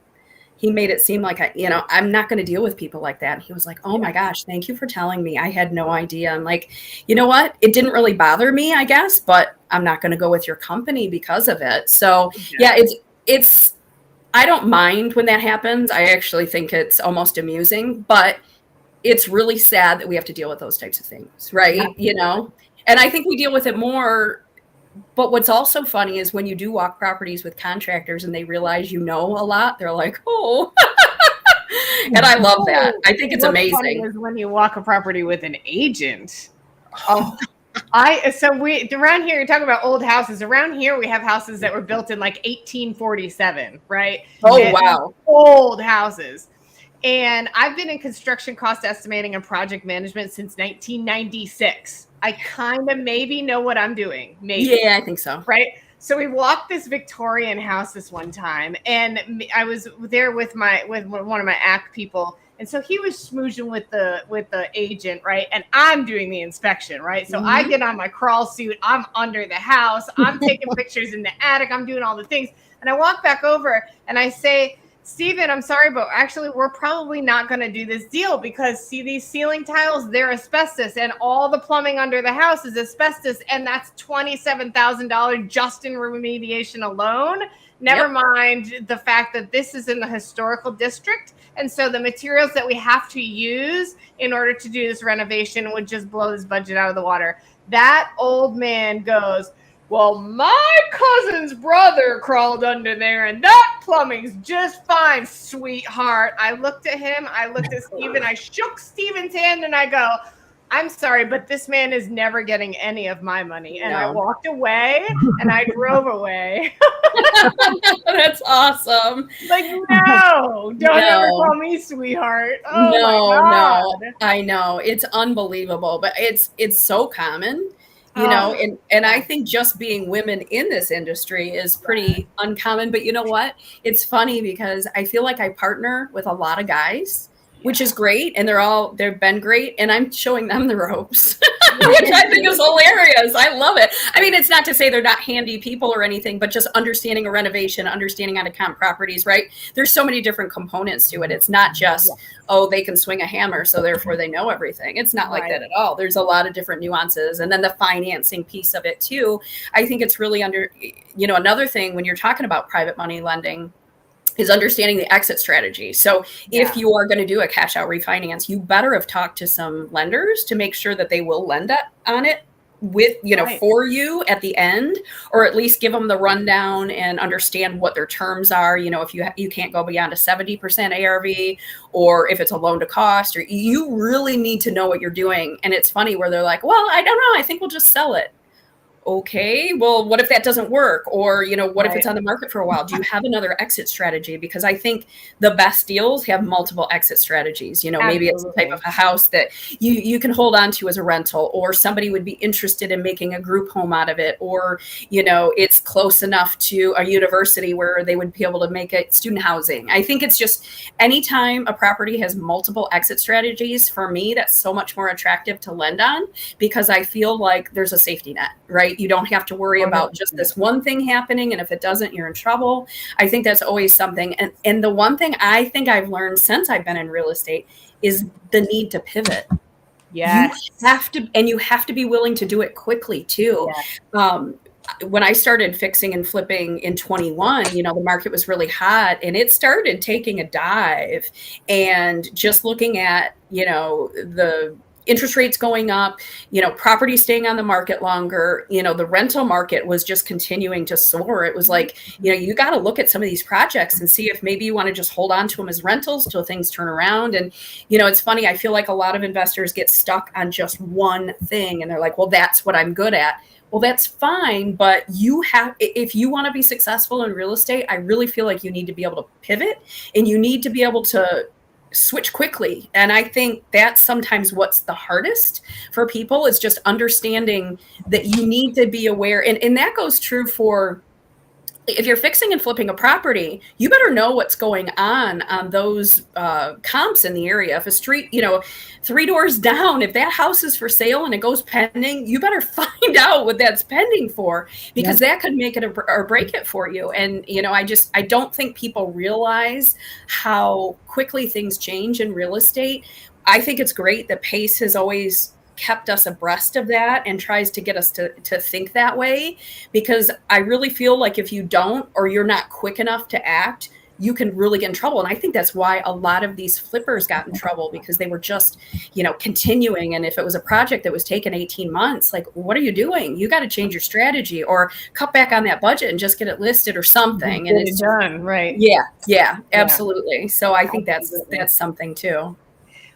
he made it seem like I'm not going to deal with people like that. And he was like, oh my gosh, thank you for telling me. I had no idea. I'm like, you know what? It didn't really bother me, I guess, but I'm not going to go with your company because of it. So yeah, it's, I don't mind when that happens. I actually think it's almost amusing, but it's really sad that we have to deal with those types of things, right? And I think we deal with it more. But what's also funny is when you do walk properties with contractors and they realize a lot, they're like, oh. And I love that. I think it's amazing. Funny is when you walk a property with an agent. Oh, we around here, you're talking about old houses. Around here, we have houses that were built in like 1847, right? Oh, wow. Old houses. And I've been in construction cost estimating and project management since 1996. I kind of maybe know what I'm doing. Maybe. Yeah, I think so. Right. So we walked this Victorian house this one time, and I was there with one of my ACT people. And so he was schmoozing with the agent, right? And I'm doing the inspection, right? So I get on my crawl suit. I'm under the house. I'm taking pictures in the attic. I'm doing all the things. And I walk back over and I say, Steven, I'm sorry, but actually we're probably not going to do this deal because see these ceiling tiles, they're asbestos and all the plumbing under the house is asbestos. And that's $27,000 just in remediation alone. Never mind the fact that this is in the historical district. And so the materials that we have to use in order to do this renovation would just blow this budget out of the water. That old man goes, well, my cousin's brother crawled under there and that plumbing's just fine, sweetheart. I looked at him. I looked at Steven. I shook Steven's hand and I go, I'm sorry, but this man is never getting any of my money. And I walked away and I drove away. That's awesome. Like, no, don't ever call me sweetheart. Oh my God. No, I know. It's unbelievable, but it's so common. And I think just being women in this industry is pretty uncommon. But you know what? It's funny because I feel like I partner with a lot of guys, which is great. And they've been great. And I'm showing them the ropes, which I think is hilarious. I love it. I mean, it's not to say they're not handy people or anything, but just understanding a renovation, understanding how to comp properties, right? There's so many different components to it. It's not just, they can swing a hammer, so therefore they know everything. It's not like that at all. There's a lot of different nuances. And then the financing piece of it too. I think it's really another thing when you're talking about private money lending is understanding the exit strategy. So if you are going to do a cash out refinance, you better have talked to some lenders to make sure that they will lend on it with, for you at the end, or at least give them the rundown and understand what their terms are. If you can't go beyond a 70% ARV, or if it's a loan to cost, or you really need to know what you're doing. And it's funny where they're like, well, I don't know. I think we'll just sell it. Okay, well, what if that doesn't work? Or, what if it's on the market for a while? Do you have another exit strategy? Because I think the best deals have multiple exit strategies. Maybe it's the type of a house that you can hold on to as a rental, or somebody would be interested in making a group home out of it. Or, it's close enough to a university where they would be able to make it student housing. I think it's just anytime a property has multiple exit strategies, for me, that's so much more attractive to lend on, because I feel like there's a safety net, right? You don't have to worry about just this one thing happening. And if it doesn't, you're in trouble. I think that's always something. And the one thing I think I've learned since I've been in real estate is the need to pivot. Yes. You have to be willing to do it quickly too. Yes. When I started fixing and flipping in 21, the market was really hot and it started taking a dive, and just looking at, the interest rates going up, property staying on the market longer, the rental market was just continuing to soar. It was like, you got to look at some of these projects and see if maybe you want to just hold on to them as rentals till things turn around. And, it's funny. I feel like a lot of investors get stuck on just one thing and they're like, well, that's what I'm good at. Well, that's fine. But if you want to be successful in real estate, I really feel like you need to be able to pivot, and you need to be able to switch quickly. And I think that's sometimes what's the hardest for people, is just understanding that you need to be aware. And that goes true for if you're fixing and flipping a property, you better know what's going on those comps in the area. If a street, 3 doors down, if that house is for sale and it goes pending, you better find out what that's pending for, because that could make it or break it for you. And, I don't think people realize how quickly things change in real estate. I think it's great that PACE has always kept us abreast of that and tries to get us to think that way, because I really feel like if you don't, or you're not quick enough to act, you can really get in trouble. And I think that's why a lot of these flippers got in trouble, because they were just, continuing. And if it was a project that was taking 18 months, like, what are you doing? You got to change your strategy or cut back on that budget and just get it listed or something. And it's done, right? Yeah, absolutely. So I think that's something too.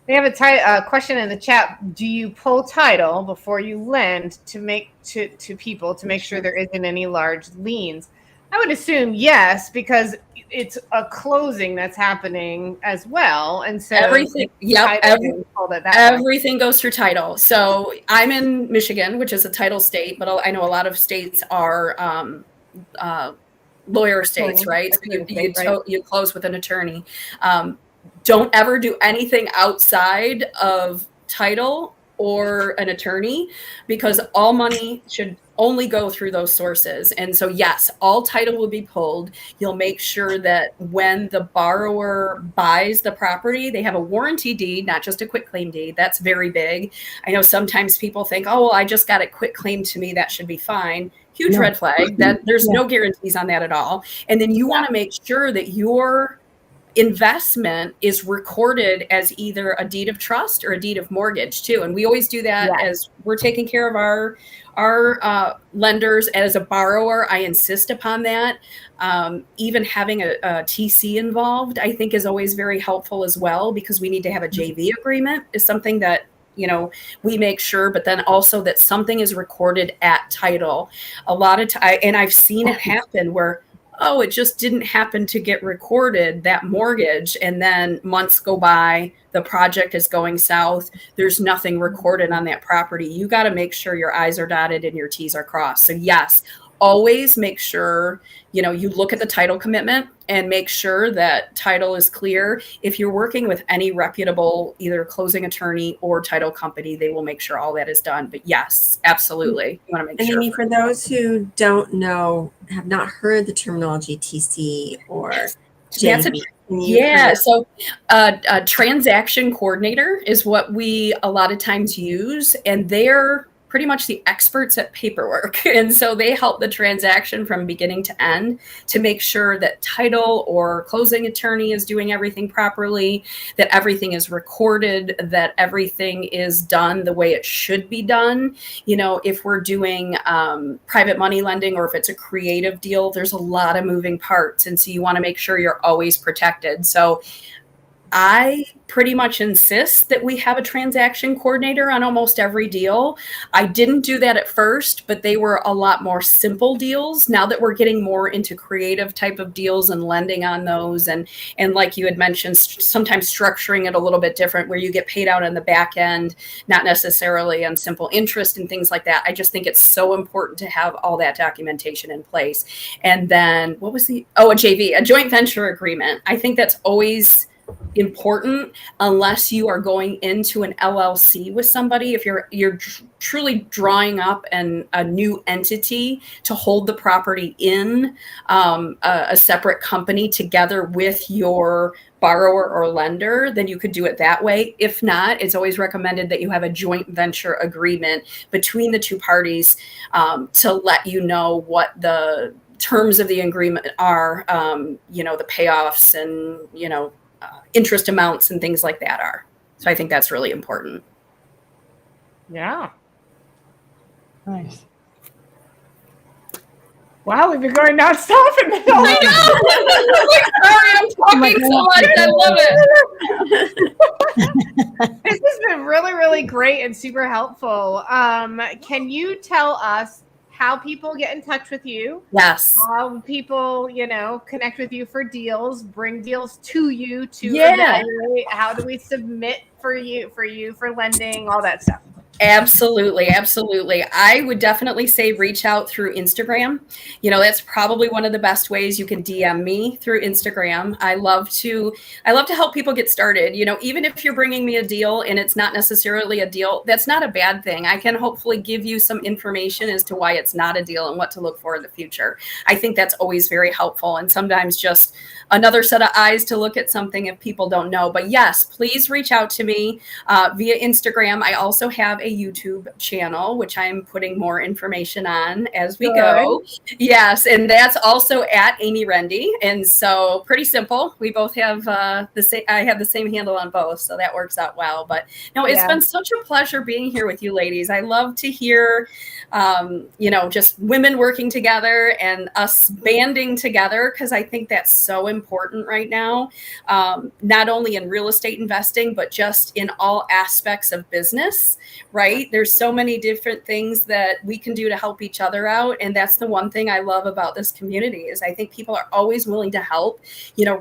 We have a question in the chat. Do you pull title before you lend to people to make sure there isn't any large liens? I would assume yes, because it's a closing that's happening as well, and so everything goes through title. So I'm in Michigan, which is a title state, but I know a lot of states are lawyer states, right? So you close with an attorney. Don't ever do anything outside of title or an attorney, because all money should only go through those sources. And so, yes, all title will be pulled. You'll make sure that when the borrower buys the property, they have a warranty deed, not just a quitclaim deed. That's very big. I know sometimes people think, oh, well, I just got it quitclaimed to me, that should be fine. Huge red flag. That there's no guarantees on that at all. And then you want to make sure that your investment is recorded as either a deed of trust or a deed of mortgage too. And we always do that as we're taking care of our lenders. As a borrower, I insist upon that. Even having a TC involved, I think, is always very helpful as well, because we need to have a JV agreement is something that, we make sure, but then also that something is recorded at title. A lot of time, and I've seen it happen where, oh, it just didn't happen to get recorded, that mortgage, and then months go by, the project is going south, there's nothing recorded on that property. You got to make sure your I's are dotted and your T's are crossed. So yes, always make sure, you look at the title commitment and make sure that title is clear. If you're working with any reputable, either closing attorney or title company, they will make sure all that is done. But yes, absolutely. You want to make sure. Amy, for those who don't know, have not heard the terminology TC or JV. So a transaction coordinator is what we a lot of times use, and they're pretty much the experts at paperwork. And so they help the transaction from beginning to end to make sure that title or closing attorney is doing everything properly, that everything is recorded, that everything is done the way it should be done. If we're doing private money lending, or if it's a creative deal, there's a lot of moving parts. And so you want to make sure you're always protected. So I pretty much insist that we have a transaction coordinator on almost every deal. I didn't do that at first, but they were a lot more simple deals. Now that we're getting more into creative type of deals and lending on those, and like you had mentioned, sometimes structuring it a little bit different, where you get paid out on the back end, not necessarily on simple interest and things like that. I just think it's so important to have all that documentation in place. And then a JV, a joint venture agreement. I think that's always important, unless you are going into an LLC with somebody. If you're truly drawing up a new entity to hold the property in a separate company together with your borrower or lender, then you could do it that way. If not, it's always recommended that you have a joint venture agreement between the two parties to let you know what the terms of the agreement are, the payoffs and, interest amounts and things like that are. So I think that's really important. Yeah. Nice. Wow, we've been going nonstop. I know. Sorry, I'm talking so much. I love it. This has been really, really great and super helpful. Can you tell us how people get in touch with you? Yes. How people, connect with you for deals, bring deals to you to evaluate? How do we submit for you for lending, all that stuff? Absolutely, absolutely. I would definitely say reach out through Instagram. That's probably one of the best ways. You can DM me through Instagram. I love to help people get started. Even if you're bringing me a deal and it's not necessarily a deal, that's not a bad thing. I can hopefully give you some information as to why it's not a deal and what to look for in the future. I think that's always very helpful, and sometimes just another set of eyes to look at something if people don't know. But yes, please reach out to me via Instagram. I also have a YouTube channel, which I'm putting more information on as we go. Yes, and that's also at Amy Rende. And so pretty simple. We both have the same. I have the same handle on both, so that works out well. But no, it's been such a pleasure being here with you ladies. I love to hear, just women working together and us banding together, because I think that's so important right now, not only in real estate investing, but just in all aspects of business, right? There's so many different things that we can do to help each other out. And that's the one thing I love about this community is I think people are always willing to help.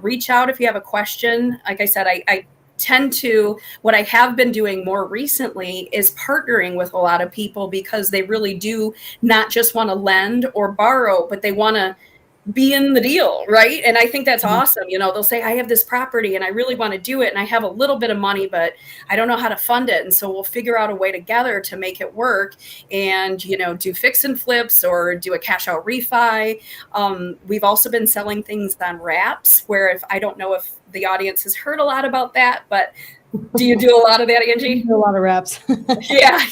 Reach out if you have a question. Like I said, I tend to, what I have been doing more recently is partnering with a lot of people, because they really do not just want to lend or borrow, but they want to be in the deal, right? And I think that's awesome. They'll say, I have this property and I really want to do it, and I have a little bit of money, but I don't know how to fund it. And so we'll figure out a way together to make it work and, do fix and flips or do a cash out refi. We've also been selling things on wraps, where if I don't know if the audience has heard a lot about that, but do you do a lot of that, Angie? Do a lot of wraps. Yeah.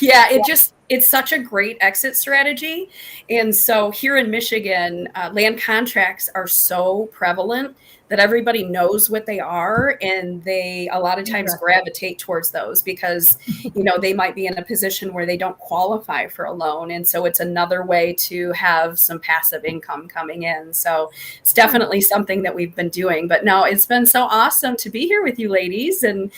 It's such a great exit strategy. And so here in Michigan, land contracts are so prevalent that everybody knows what they are, and they a lot of times gravitate towards those because, they might be in a position where they don't qualify for a loan. And so it's another way to have some passive income coming in. So it's definitely something that we've been doing. But no, it's been so awesome to be here with you ladies, and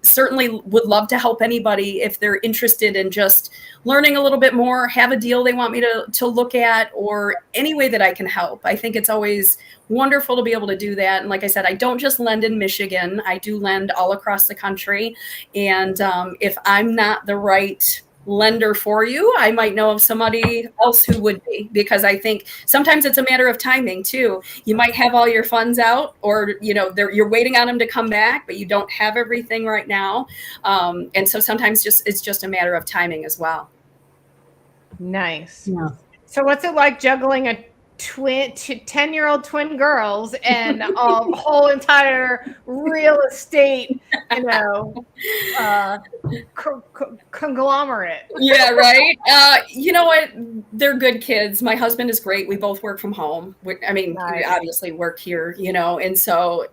certainly would love to help anybody if they're interested in just learning a little bit more, have a deal they want me to look at, or any way that I can help. I think it's always wonderful to be able to do that. And like I said, I don't just lend in Michigan. I do lend all across the country. And if I'm not the right lender for you, I might know of somebody else who would be, because I think sometimes it's a matter of timing too. You might have all your funds out, or you're waiting on them to come back, but you don't have everything right now, and so sometimes it's just a matter of timing as well. Nice. Yeah. So what's it like juggling a 10-year-old twin girls and a whole entire real estate, conglomerate? Yeah, right. You know what? They're good kids. My husband is great. We both work from home. We obviously work here, and so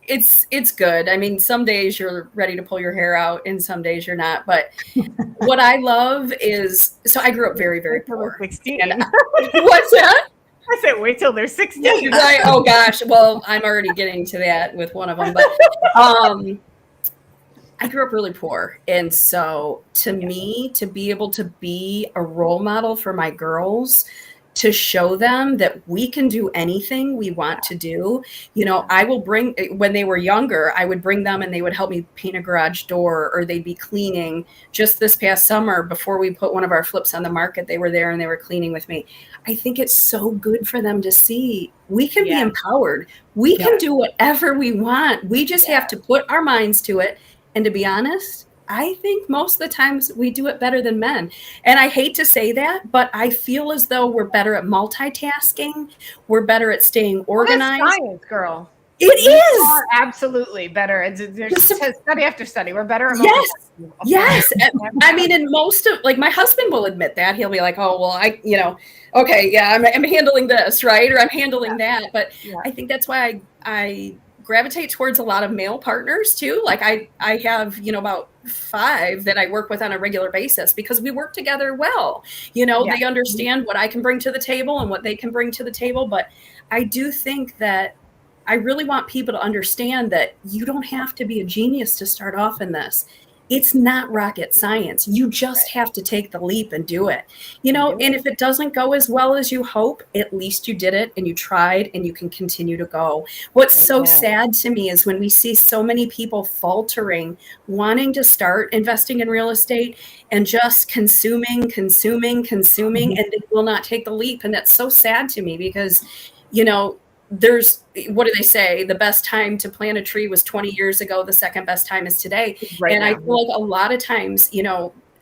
it's good. I mean, some days you're ready to pull your hair out and some days you're not. But what I love is, so I grew up very, very poor. 16. And, what's that? I said, wait till they're 16. Right. Oh gosh. Well, I'm already getting to that with one of them, but I grew up really poor. And so to me, to be able to be a role model for my girls, to show them that we can do anything we want to do. I will bring, when they were younger, I would bring them and they would help me paint a garage door, or they'd be cleaning. Just this past summer, before we put one of our flips on the market, they were there and they were cleaning with me. I think it's so good for them to see we can be empowered. We can do whatever we want. We just have to put our minds to it. And to be honest, I think most of the times we do it better than men. And I hate to say that, but I feel as though we're better at multitasking. We're better at staying organized. That's science, girl. It is absolutely better. There's study after study. We're better at multitasking. Yes. I mean, in most of, like, my husband will admit that. He'll be like, oh, well, okay, yeah, I'm handling this, right? Or I'm handling that. But I think that's why I gravitate towards a lot of male partners too. Like I have, about 5 that I work with on a regular basis, because we work together well. They understand what I can bring to the table and what they can bring to the table. But I do think that I really want people to understand that you don't have to be a genius to start off in this. it's not rocket science. You just have to take the leap and do it, and if it doesn't go as well as you hope, at least you did it and you tried and you can continue to go. What's so sad to me is when we see so many people faltering, wanting to start investing in real estate and just consuming, and they will not take the leap. And that's so sad to me because, there's, what do they say? The best time to plant a tree was 20 years ago. The second best time is today. Right and now. I feel like a lot of times,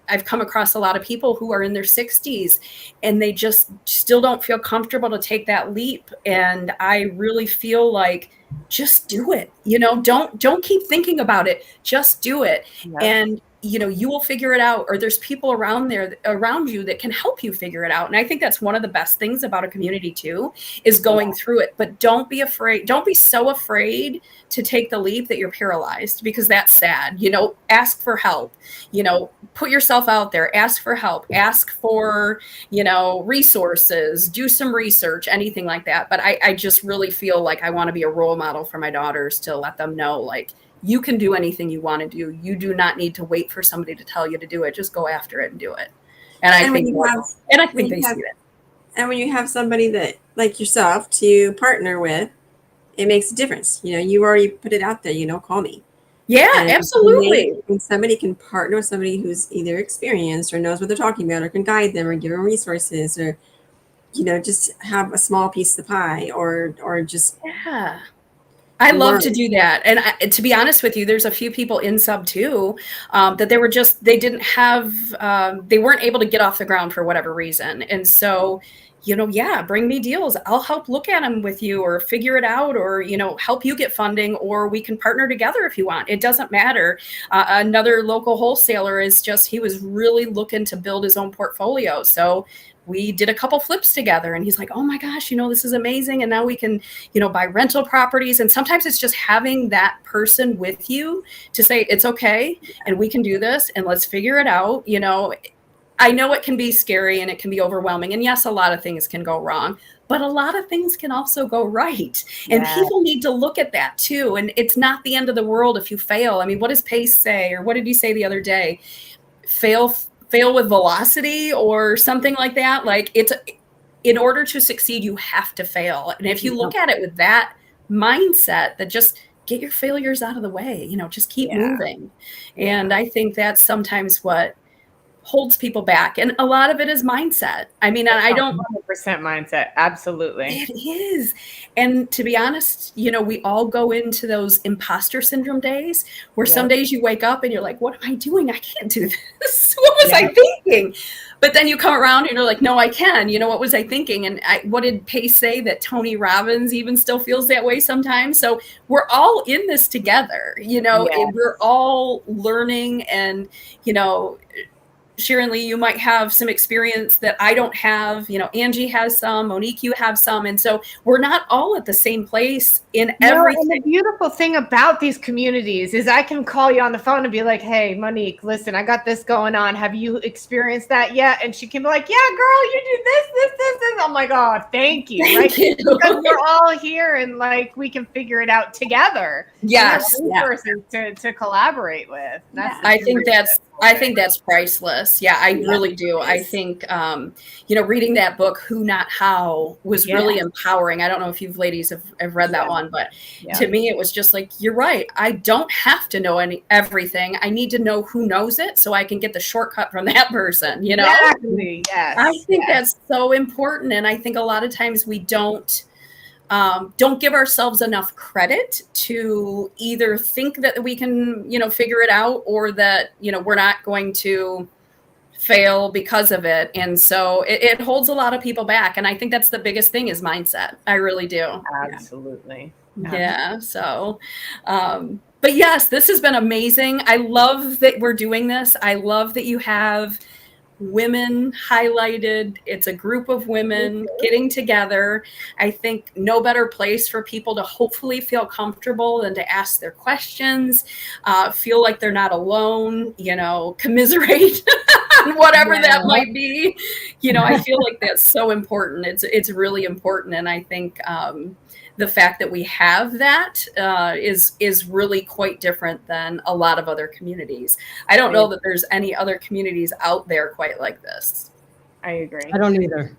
I've come across a lot of people who are in their 60s and they just still don't feel comfortable to take that leap. And I really feel like just do it. Don't keep thinking about it. Just do it. Yeah. And you will figure it out, or there's people around you that can help you figure it out. And I think that's one of the best things about a community too, is going through it. But don't be afraid. Don't be so afraid to take the leap that you're paralyzed, because that's sad. Ask for help, put yourself out there, ask for help, ask for, resources, do some research, anything like that. But I just really feel like I want to be a role model for my daughters to let them know, like, you can do anything you want to do. You do not need to wait for somebody to tell you to do it. Just go after it and do it. And I think they see it. And when you have somebody that, like yourself, to partner with, it makes a difference. You already put it out there, call me. Yeah, absolutely. When somebody can partner with somebody who's either experienced or knows what they're talking about, or can guide them or give them resources, or, just have a small piece of the pie, or just. Yeah. I love to do that. And to be honest with you, there's a few people in sub too, that they weren't able to get off the ground for whatever reason. And so, bring me deals. I'll help look at them with you, or figure it out, or, help you get funding, or we can partner together if you want. It doesn't matter. Another local wholesaler he was really looking to build his own portfolio. So we did a couple flips together, and he's like, oh my gosh, this is amazing. And now we can, buy rental properties. And sometimes it's just having that person with you to say, it's okay, and we can do this, and let's figure it out. I know it can be scary and it can be overwhelming. And yes, a lot of things can go wrong, but a lot of things can also go right. And people need to look at that too. And it's not the end of the world if you fail. I mean, what does Pace say? Or what did he say the other day? Fail with velocity or something like that. Like, in order to succeed, you have to fail. And if you look at it with that mindset, that just get your failures out of the way, just keep moving. And I think that's sometimes what holds people back. And a lot of it is mindset. I mean, I don't 100% mindset. Absolutely. It is. And to be honest, we all go into those imposter syndrome days where some days you wake up and you're like, what am I doing? I can't do this. What was I thinking? But then you come around and you're like, no, I can. What was I thinking? And what did Pace say? That Tony Robbins even still feels that way sometimes. So we're all in this together, and we're all learning. And, Sharon Lee, you might have some experience that I don't have. Angie has some, Monique, you have some. And so we're not all at the same place in everything. And the beautiful thing about these communities is I can call you on the phone and be like, hey, Monique, listen, I got this going on. Have you experienced that yet? And she can be like, yeah, girl, you do this. I'm like, oh, thank you. Thank you. Because we're all here and we can figure it out together. Yes. Resources to collaborate with. I think that's priceless. Yeah, I really do. I think, reading that book, Who Not How, was really empowering. I don't know if you ladies have read that one, but to me, it was just like, you're right. I don't have to know everything. I need to know who knows it so I can get the shortcut from that person, Exactly. Yes. I think that's so important. And I think a lot of times we don't give ourselves enough credit to either think that we can, figure it out, or that, we're not going to fail because of it. And so it holds a lot of people back. And I think that's the biggest thing, is mindset. I really do. Absolutely. Yeah. So, but yes, this has been amazing. I love that we're doing this. I love that you have women highlighted. It's a group of women getting together. I think no better place for people to hopefully feel comfortable than to ask their questions, feel like they're not alone, commiserate. whatever that Yeah. might be. You know, I feel like that's so important. It's really important, and I think the fact that we have that is really quite different than a lot of other communities. I don't know that there's any other communities out there quite like this. I agree. I don't either.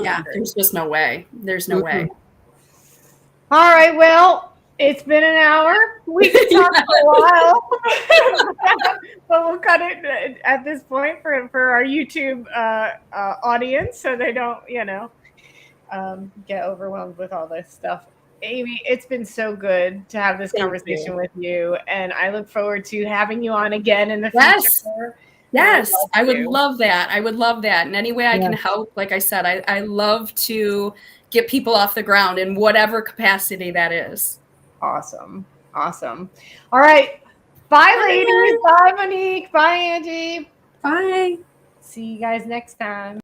Yeah. There's just no way. There's no way. All right. Well, it's been an hour. We could talk for a while, but we'll cut it at this point for our YouTube audience, so they don't, get overwhelmed with all this stuff. Amy, it's been so good to have this conversation with you, and I look forward to having you on again in the future. Yes, I would love that. I would love that. In any way I can help, like I said, I love to get people off the ground in whatever capacity that is. Awesome. Awesome. All right. Bye, ladies. Bye, Monique. Bye, Angie. Bye. See you guys next time.